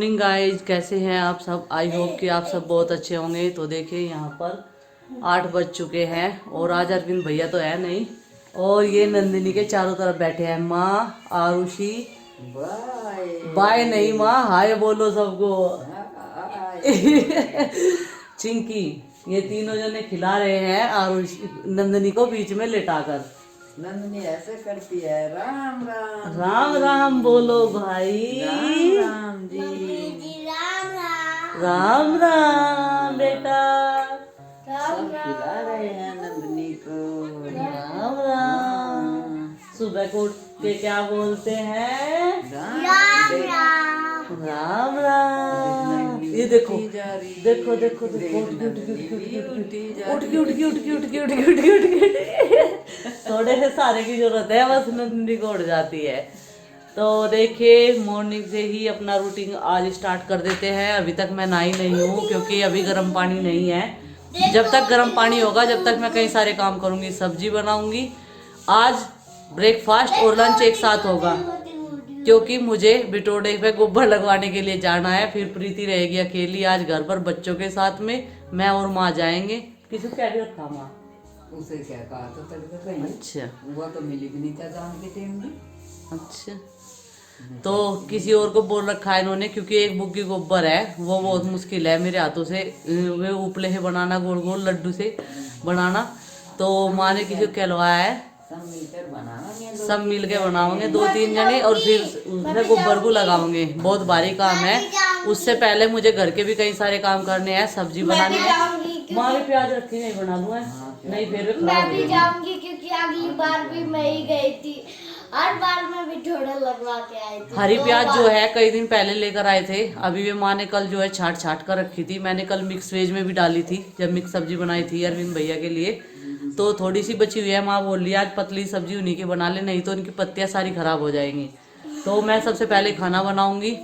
Morning guys, कैसे हैं आप सब। आई होप कि आप सब बहुत अच्छे होंगे। तो देखिए यहाँ पर 8 बज चुके हैं और आज अरविंद भैया तो है नहीं और ये नंदिनी के चारों तरफ बैठे हैं। माँ, आरुषि, बाय बाय नहीं माँ, हाय बोलो सबको। चिंकी, ये तीनों जने खिला रहे हैं आरुषि नंदिनी को बीच में लेटाकर। नंदनी ऐसे करती है। राम राम राम राम बोलो भाई। राम राम जी। राम राम बेटा। सब खिला रहे हैं नंदनी को। राम राम। सुबह को उठ के क्या बोलते हैं? राम राम राम। ये देखो देखो देखो देखो, थोड़े से सारे की जरूरत है, बस नंदी को उठ जाती है। तो देखिए मॉर्निंग से ही अपना रूटीन आज स्टार्ट कर देते हैं। अभी तक मैं नहाई नहीं हूँ क्योंकि अभी गर्म पानी नहीं है। जब तक गर्म पानी होगा जब तक मैं कई सारे काम करूँगी। सब्जी बनाऊंगी, आज ब्रेकफास्ट और लंच एक साथ होगा क्योंकि मुझे बिटोड़े पे गोबर लगवाने के लिए जाना है। फिर प्रीति रहेगी अकेली आज घर पर बच्चों के साथ में। मैं और माँ जाएंगे। किसी क्या रखा माँ? उसे क्या कहा तो तेरे को कहीं। अच्छा वो तो मिली भी नहीं था जान के टाइम में। अच्छा, तो किसी और को बोल रखा है इन्होंने क्योंकि एक बुग्गी गोबर है, वो बहुत मुश्किल है मेरे हाथों से वे उपले से बनाना, गोल गोल लड्डू से बनाना। तो माँ ने किसी को कहलवाया है सब मिलकर बनाएंगे। सब मिल के बनाओगे 2-3 जने और फिर उसमें गोबर को लगाओगे। बहुत भारी काम है। उससे पहले मुझे घर के भी कई सारे काम करने हैं। सब्जी बनानी है। माँ भी प्याज रखी नहीं बना दूँ नहीं फिर मैं भी जाऊंगी क्योंकि अगली बार भी मैं ही गई थी। हर बार मैं भी थोड़ा लगवा के आई थी। हरी प्याज जो है कई दिन पहले लेकर आए थे। अभी भी माँ ने कल जो है छाट छाट कर रखी थी। मैंने कल मिक्स वेज में भी डाली थी जब मिक्स सब्जी बनाई थी अरविंद भैया के लिए। तो थोड़ी सी बची हुई है। माँ बोल रही है आज पतली सब्जी उन्हीं की बना ले, नहीं तो उनकी पत्तियाँ सारी खराब हो जाएंगी। तो मैं सबसे पहले खाना बनाऊंगी,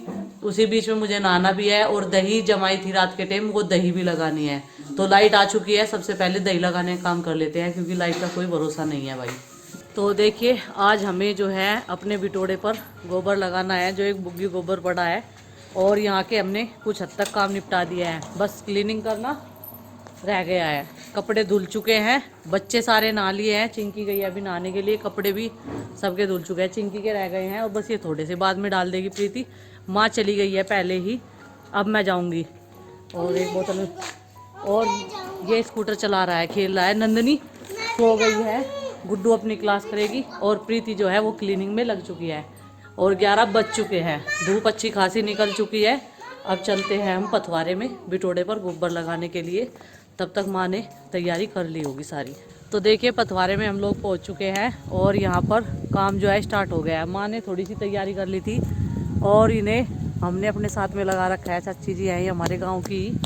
उसी बीच में मुझे नहाना भी है और दही जमाई थी रात के टाइम, वो दही भी लगानी है। तो लाइट आ चुकी है, सबसे पहले दही लगाने का काम कर लेते हैं क्योंकि लाइट का कोई भरोसा नहीं है भाई। तो देखिए आज हमें जो है अपने बिटोड़े पर गोबर लगाना है, जो एक बुग्गी गोबर पड़ा है। और यहाँ के हमने कुछ हद तक काम निपटा दिया है, बस क्लीनिंग करना रह गया है। कपड़े धुल चुके हैं, बच्चे सारे नहा लिए हैं। चिंकी गई अभी नहाने के लिए, कपड़े भी सबके धुल चुके हैं, चिंकी के रह गए हैं और बस ये थोड़े से बाद में डाल देगी प्रीति। माँ चली गई है पहले ही, अब मैं जाऊँगी। और एक बोतल और ये स्कूटर चला रहा है, खेल रहा है। नंदनी सो गई है, गुड्डू अपनी क्लास करेगी और प्रीति जो है वो क्लीनिंग में लग चुकी है। और 11 बज चुके हैं, धूप अच्छी खासी निकल चुकी है। अब चलते हैं हम पथवारे में बिटोड़े पर गोबर लगाने के लिए। तब तक माँ ने तैयारी कर ली होगी सारी। तो देखिए पथवारे में हम लोग पहुँच चुके हैं और यहाँ पर काम जो है स्टार्ट हो गया है। माँ ने थोड़ी सी तैयारी कर ली थी और इन्हें हमने अपने साथ में लगा रखा है। चाची जी हैं ये हमारे गाँव की,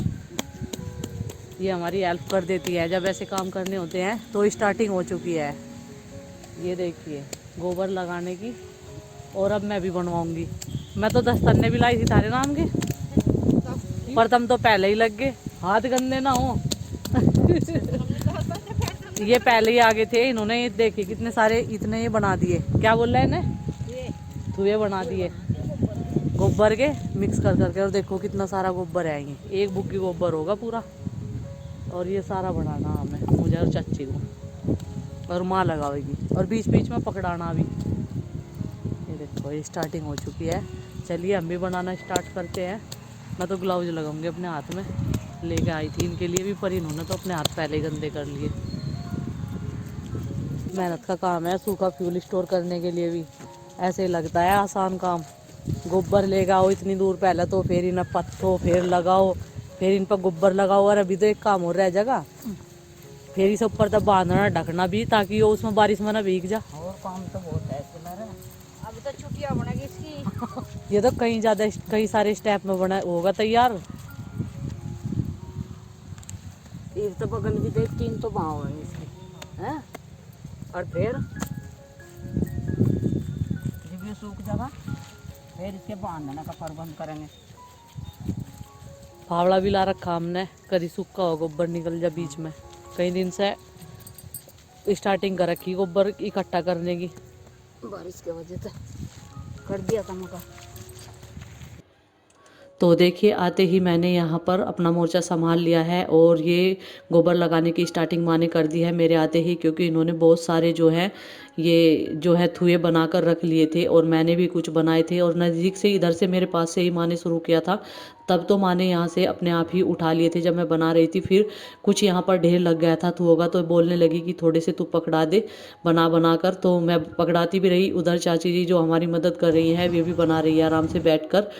ये हमारी हेल्प कर देती है जब ऐसे काम करने होते हैं। तो स्टार्टिंग हो चुकी है, ये देखिए गोबर लगाने की। और अब मैं भी बनवाऊंगी। मैं तो दस्तरने भी लाई थी तारे नाम के, पर तुम तो पहले ही लग गए, हाथ गंदे ना हो। ये पहले ही आगे थे, इन्होंने ये देखिए कितने सारे इतने ये बना दिए। क्या बोल रहे हैं इन्हें? धुएं बना दिए गोबर के मिक्स कर करके। और देखो कितना सारा गोबर है, ये एक बुग्गी गोबर होगा पूरा। और ये सारा बनाना हमें, मुझे और चाची को, और माँ लगाएगी और बीच बीच में पकड़ाना भी। ये देखो ये स्टार्टिंग हो चुकी है। चलिए हम भी बनाना स्टार्ट करते हैं। मैं तो ग्लव्स लगाऊंगी अपने हाथ में, लेके आई थी इनके लिए भी, पर इन्होंने तो अपने हाथ पहले ही गंदे कर लिए। मेहनत का काम है, सूखा फ्यूल स्टोर करने के लिए भी ऐसे ही लगता है आसान काम। गोबर लेके आओ इतनी दूर पहले, तो फिर इन्हें पत्थो, फिर लगाओ, फिर इन पर गोबर लगाओ। और अभी तो एक काम हो रहा है जगह, फिर इसे ऊपर तक बांधना ढकना भी, ताकि वो उसमें बारिश में ना भीग जा। और काम तो बहुत है अभी तो छुट्टियां बनेगी इसकी। ये तो कई सारे स्टेप में बना होगा तैयार। तीर तो बगन भी देख, 3 तो पाँव है इसके हैं। और फिर जब ये सूख जाएगा फिर इसके बांधने का प्रबंध करेंगे। फावड़ा भी ला रखा हमने, कभी सूखा हो गोबर निकल जा बीच में। कई दिन से स्टार्टिंग कर रखी गोबर इकट्ठा करने की, बारिश की वजह से कर दिया था मका। तो देखिए आते ही मैंने यहाँ पर अपना मोर्चा संभाल लिया है और ये गोबर लगाने की स्टार्टिंग माँ ने कर दी है मेरे आते ही, क्योंकि इन्होंने बहुत सारे जो है ये जो है थुए बना कर रख लिए थे और मैंने भी कुछ बनाए थे और नज़दीक से इधर से मेरे पास से ही माँ ने शुरू किया था। तब तो माँ ने यहाँ से अपने आप ही उठा लिए थे जब मैं बना रही थी। फिर कुछ यहाँ पर ढेर लग गया था थुओं का, तो बोलने लगी कि थोड़े से तू पकड़ा दे बना बना कर। तो मैं पकड़ाती भी रही, उधर चाची जी जो हमारी मदद कर रही है वे भी बना रही है आराम से बैठकर।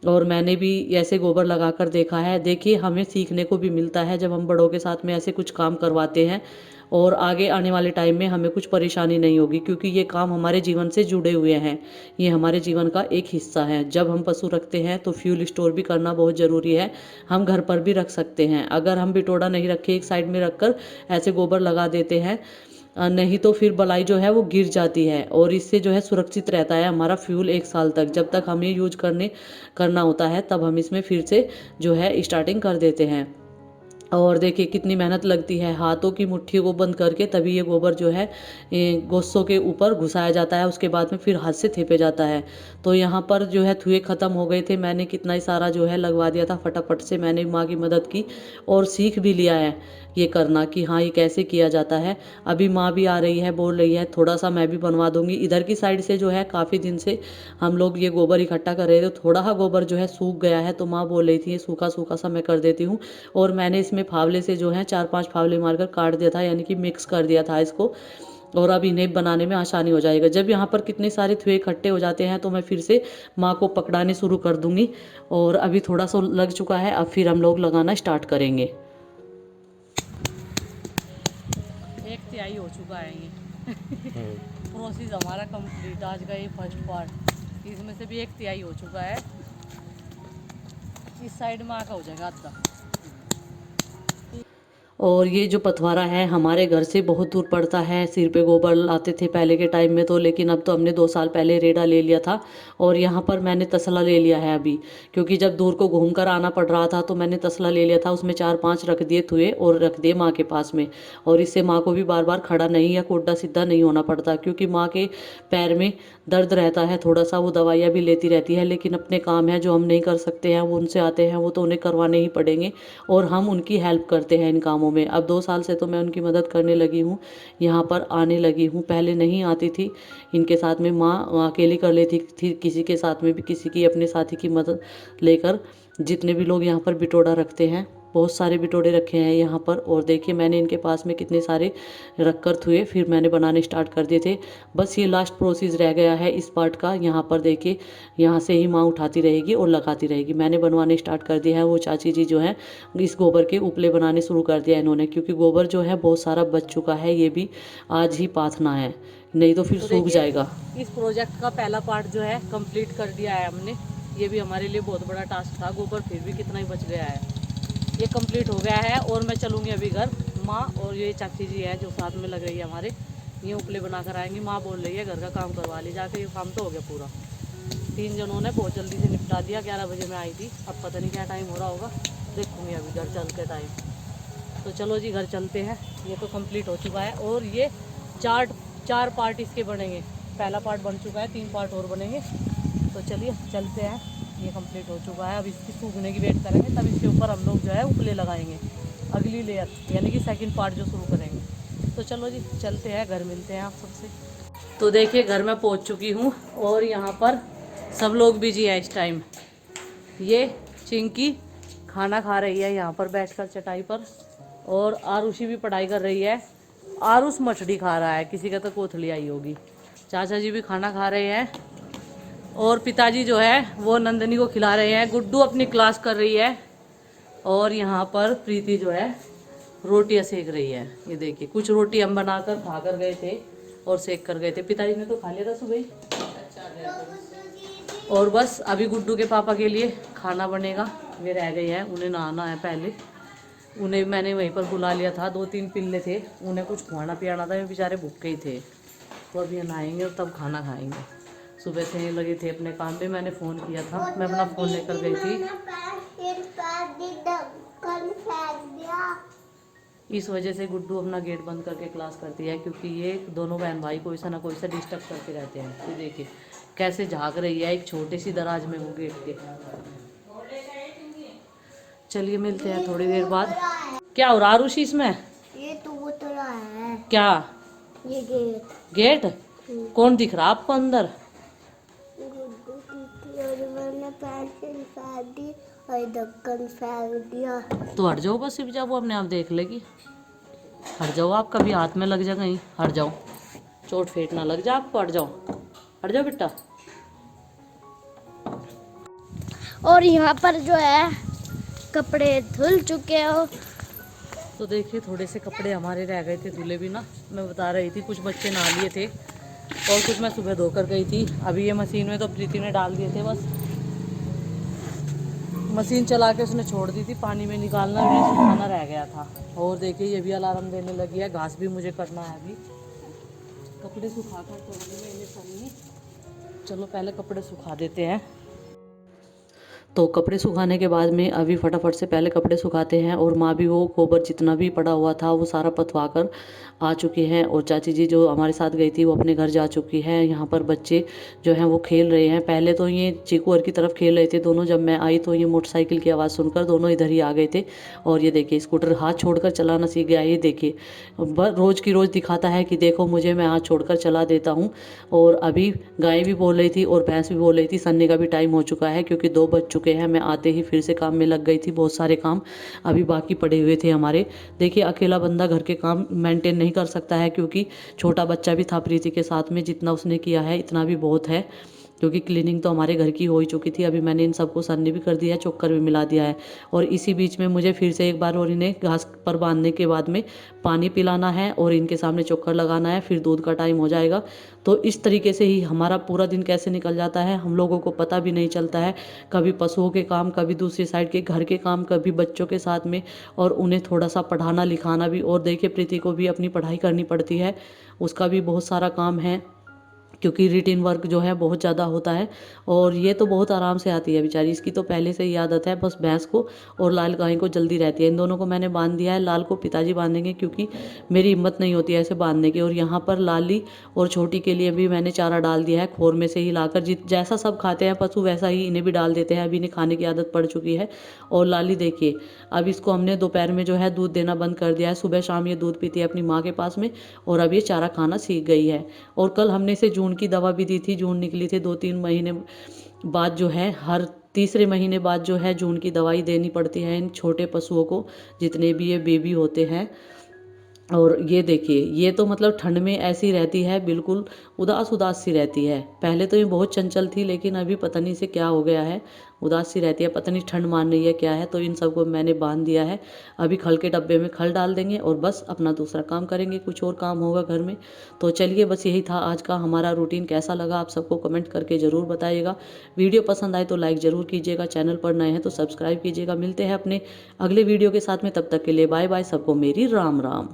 और मैंने भी ऐसे गोबर लगाकर देखा है। देखिए हमें सीखने को भी मिलता है जब हम बड़ों के साथ में ऐसे कुछ काम करवाते हैं, और आगे आने वाले टाइम में हमें कुछ परेशानी नहीं होगी, क्योंकि ये काम हमारे जीवन से जुड़े हुए हैं। ये हमारे जीवन का एक हिस्सा है। जब हम पशु रखते हैं तो फ्यूल स्टोर भी करना बहुत ज़रूरी है। हम घर पर भी रख सकते हैं। अगर हम बिटोड़ा नहीं रखे, एक साइड में रखकर ऐसे गोबर लगा देते हैं, नहीं तो फिर बलाई जो है वो गिर जाती है, और इससे जो है सुरक्षित रहता है हमारा फ्यूल 1 साल तक। जब तक हमें यूज करना होता है तब हम इसमें फिर से जो है स्टार्टिंग कर देते हैं। और देखिए कितनी मेहनत लगती है, हाथों की मुट्ठी को बंद करके तभी ये गोबर जो है गोस्सों के ऊपर घुसाया जाता है, उसके बाद में फिर हाथ से थेपे जाता है। तो यहाँ पर जो है थुए ख़त्म हो गए थे, मैंने कितना ही सारा जो है लगवा दिया था फटाफट से। मैंने माँ की मदद की और सीख भी लिया है ये करना कि हाँ ये कैसे किया जाता है। अभी माँ भी आ रही है, बोल रही है थोड़ा सा मैं भी बनवा दूंगी। इधर की साइड से जो है काफ़ी दिन से हम लोग ये गोबर इकट्ठा कर रहे थे, थोड़ा सा गोबर जो है सूख गया है, तो माँ बोल रही थी ये सूखा सूखा सा मैं कर देती हूँ। और मैंने इसमें फावले से जो है 4-5 फावले मारकर काट दिया था, यानी कि मिक्स कर दिया था इसको। और अब इन्हें बनाने में आसानी हो जाएगा। जब यहाँ पर कितने सारे थुए इकट्ठे हो जाते हैं तो मैं फिर से माँ को पकड़ाने शुरू कर दूंगी। और अभी थोड़ा सा लग चुका है, अब फिर हम लोग लगाना स्टार्ट करेंगे। 1/3 हो चुका है ये प्रोसेस हमारा कंप्लीट। आज का ये फर्स्ट पार्ट, इसमें से भी 1/3 हो चुका है। इस साइड में आका हो जाएगा आधा। और ये जो पथवारा है हमारे घर से बहुत दूर पड़ता है। सिर पे गोबर लाते थे पहले के टाइम में तो, लेकिन अब तो हमने 2 साल पहले रेडा ले लिया था। और यहाँ पर मैंने तसला ले लिया है अभी, क्योंकि जब दूर को घूम कर आना पड़ रहा था तो मैंने तसला ले लिया था। उसमें 4-5 रख दिए थुए और रख दिए माँ के पास में। और इससे माँ को भी बार बार खड़ा नहीं या कोड्डा सीधा नहीं होना पड़ता, क्योंकि माँ के पैर में दर्द रहता है थोड़ा सा। वो दवाइयाँ भी लेती रहती है, लेकिन अपने काम है जो हम नहीं कर सकते हैं, वो उनसे आते हैं, वो तो उन्हें करवाने ही पड़ेंगे। और हम उनकी हेल्प करते हैं इन कामों में। अब 2 साल से तो मैं उनकी मदद करने लगी हूँ, यहाँ पर आने लगी हूँ। पहले नहीं आती थी इनके साथ में, माँ अकेली कर लेती थी किसी के साथ में भी, किसी की अपने साथी की मदद लेकर। जितने भी लोग यहाँ पर बिटोड़ा रखते हैं, बहुत सारे बिटोड़े रखे हैं यहाँ पर। और देखिए मैंने इनके पास में कितने सारे रख कर थुए फिर मैंने बनाने स्टार्ट कर दिए थे। बस ये लास्ट प्रोसेस रह गया है इस पार्ट का। यहाँ पर देखिए यहाँ से ही माँ उठाती रहेगी और लगाती रहेगी। मैंने बनवाने स्टार्ट कर दिया है। वो चाची जी जो है इस गोबर के उपले बनाने शुरू कर दिया इन्होंने, क्योंकि गोबर जो है बहुत सारा बच चुका है। ये भी आज ही पाथना है, नहीं तो फिर सूख जाएगा। इस प्रोजेक्ट का पहला पार्ट जो है कंप्लीट कर दिया है हमने। ये भी हमारे लिए बहुत बड़ा टास्क था। गोबर फिर भी कितना ही बच गया है। ये कंप्लीट हो गया है और मैं चलूँगी अभी घर। माँ और ये चाची जी है जो साथ में लग रही है हमारे, ये उपले बना कर आएंगी। माँ बोल रही है घर का काम करवा ली जाके। ये काम तो हो गया पूरा। 3 जनों ने बहुत जल्दी से निपटा दिया। 11 बजे मैं आई थी, अब पता नहीं क्या टाइम हो रहा होगा, देखूँगी अभी घर चल के टाइम। तो चलो जी घर चलते हैं। ये तो कंप्लीट हो चुका है और ये 4 पार्ट इसके बनेंगे। पहला पार्ट बन चुका है, 3 पार्ट और बनेंगे। तो चलिए चलते हैं। ये कंप्लीट हो चुका है, अब इसकी सूखने की वेट करेंगे, तब इसके ऊपर हम लोग जो है उपले लगाएंगे अगली लेयर, यानी कि सेकंड पार्ट जो शुरू करेंगे। तो चलो जी चलते हैं, घर मिलते हैं आप सबसे। तो देखिए घर में पहुंच चुकी हूँ और यहाँ पर सब लोग बिजी है इस टाइम। ये चिंकी खाना खा रही है यहाँ पर बैठकर चटाई पर, और आरुषि भी पढ़ाई कर रही है। आरुष मछली खा रहा है, किसी का तो कोथली आई होगी। चाचा जी भी खाना खा रहे हैं और पिताजी जो है वो नंदनी को खिला रहे हैं। गुड्डू अपनी क्लास कर रही है और यहाँ पर प्रीति जो है रोटियां सेक रही है। ये देखिए कुछ रोटी हम बनाकर खा कर गए थे और सेक कर गए थे। पिताजी ने तो खा लिया था सुबह ही। और बस अभी गुड्डू के पापा के लिए खाना बनेगा। वे रह गए हैं, उन्हें नहाना है पहले। उन्हें मैंने वहीं पर बुला लिया था, 2-3 पिल्ले थे, उन्हें कुछ खुआना पियाना था। वे बेचारे भूखे ही थे। तो अभी नहाएंगे और तब खाना खाएंगे। सुबह से लगे थे अपने काम पे। मैंने फ़ोन किया था, मैं अपना फ़ोन लेकर गई थी। इस वजह से गुड्डू अपना गेट बंद करके क्लास करती है, क्योंकि ये दोनों बहन भाई कोई सा ना कोई सा डिस्टर्ब करते रहते हैं। तो देखिए कैसे झाँक रही है एक छोटी सी दराज में वो गेट के। चलिए मिलते हैं थोड़ी देर बाद। क्या हो रहा आरुषि इसमें? ये तो वो तरह है, क्या? ये गेट। गेट? कौन दिख रहा आपको अंदर? गुड्डू की और मैंने पेंसिल फेंक दी और ढक्कन फेंक दिया। तो हट जाओ बस, जब वो अपने आप देख लेगी। हट जाओ, आप कभी हाथ में लग जा कहीं, हट जाओ, चोट फेट ना लग जा आपको, हट जाओ, हट जाओ बेटा। और यहाँ पर जो है कपड़े धुल चुके हो। तो देखिए थोड़े से कपड़े हमारे रह गए थे धुले भी ना, मैं बता रही थी, कुछ बच्चे नहा लिए थे और कुछ मैं सुबह धोकर गई थी। अभी ये मशीन में तो प्रीति ने डाल दिए थे, बस मशीन चला के उसने छोड़ दी थी, पानी में निकालना भी सुखाना रह गया था। और देखिए ये भी अलार्म देने लगी है, घास भी मुझे करना है अभी, कपड़े सुखा कर छोड़ने में इन्हें करनी। चलो पहले कपड़े सुखा देते हैं। तो कपड़े सुखाने के बाद में अभी फटाफट से पहले कपड़े सुखाते हैं, और माँ भी वो गोबर जितना भी पड़ा हुआ था वो सारा पथवा कर आ चुकी हैं, और चाची जी जो हमारे साथ गई थी वो अपने घर जा चुकी है। यहाँ पर बच्चे जो हैं वो खेल रहे हैं। पहले तो ये चीकू और की तरफ खेल रहे थे दोनों, जब मैं आई तो ये मोटरसाइकिल की आवाज़ सुनकर दोनों इधर ही आ गए थे। और ये देखिए स्कूटर हाथ छोड़कर चलाना सीख गया, ये देखिए रोज़ की रोज़ दिखाता है कि देखो मुझे, मैं हाथ छोड़कर चला देता हूँ। और अभी गाय भी बोल रही थी और भैंस भी बोल रही थी। सन्नी का भी टाइम हो चुका है क्योंकि 2 बज चुके हैं। मैं आते ही फिर से काम में लग गई थी, बहुत सारे काम अभी बाकी पड़े हुए थे हमारे। देखिए अकेला बंदा घर के काम मेंटेन नहीं कर सकता है, क्योंकि छोटा बच्चा भी था प्रीति के साथ में, जितना उसने किया है इतना भी बहुत है, क्योंकि क्लीनिंग तो हमारे घर की हो ही चुकी थी। अभी मैंने इन सबको सन्नी भी कर दिया है, चोकर भी मिला दिया है। और इसी बीच में मुझे फिर से एक बार और इन्हें घास पर बांधने के बाद में पानी पिलाना है और इनके सामने चोकर लगाना है, फिर दूध का टाइम हो जाएगा। तो इस तरीके से ही हमारा पूरा दिन कैसे निकल जाता है हम लोगों को पता भी नहीं चलता है। कभी पशुओं के काम, कभी दूसरी साइड के घर के काम, कभी बच्चों के साथ में, और उन्हें थोड़ा सा पढ़ाना लिखाना भी। और देखिए प्रीति को भी अपनी पढ़ाई करनी पड़ती है, उसका भी बहुत सारा काम है, क्योंकि रिटिन वर्क जो है बहुत ज़्यादा होता है। और ये तो बहुत आराम से आती है बेचारी, इसकी तो पहले से ही आदत है। बस भैंस को और लाल गाय को जल्दी रहती है। इन दोनों को मैंने बांध दिया है, लाल को पिताजी बांधेंगे क्योंकि मेरी हिम्मत नहीं होती है ऐसे बांधने की। और यहाँ पर लाली और छोटी के लिए भी मैंने चारा डाल दिया है, खोर में से ही लाकर, जैसा सब खाते हैं पशु वैसा ही इन्हें भी डाल देते हैं। अभी इन्हें खाने की आदत पड़ चुकी है। और लाली देखिए अब इसको हमने दोपहर में जो है दूध देना बंद कर दिया है, सुबह शाम ये दूध पीती है अपनी माँ के पास में, और अब ये चारा खाना सीख गई है। और कल हमने इसे जून की दवा भी दी थी, जून निकली थी 2-3 महीने बाद जो है, हर तीसरे महीने बाद जो है जून की दवाई देनी पड़ती है इन छोटे पशुओं को, जितने भी ये बेबी होते हैं। और ये देखिए ये तो मतलब ठंड में ऐसी रहती है, बिल्कुल उदास उदास सी रहती है। पहले तो ये बहुत चंचल थी, लेकिन अभी पता नहीं से क्या हो गया है, उदास सी रहती है, पता नहीं ठंड मान रही है क्या है। तो इन सबको मैंने बांध दिया है। अभी खल के डब्बे में खल डाल देंगे और बस अपना दूसरा काम करेंगे, कुछ और काम होगा घर में। तो चलिए बस यही था आज का हमारा रूटीन। कैसा लगा आप सबको कमेंट करके ज़रूर बताइएगा। वीडियो पसंद आए तो लाइक ज़रूर कीजिएगा, चैनल पर नए हैं तो सब्सक्राइब कीजिएगा। मिलते हैं अपने अगले वीडियो के साथ में, तब तक के लिए बाय बाय, सबको मेरी राम राम।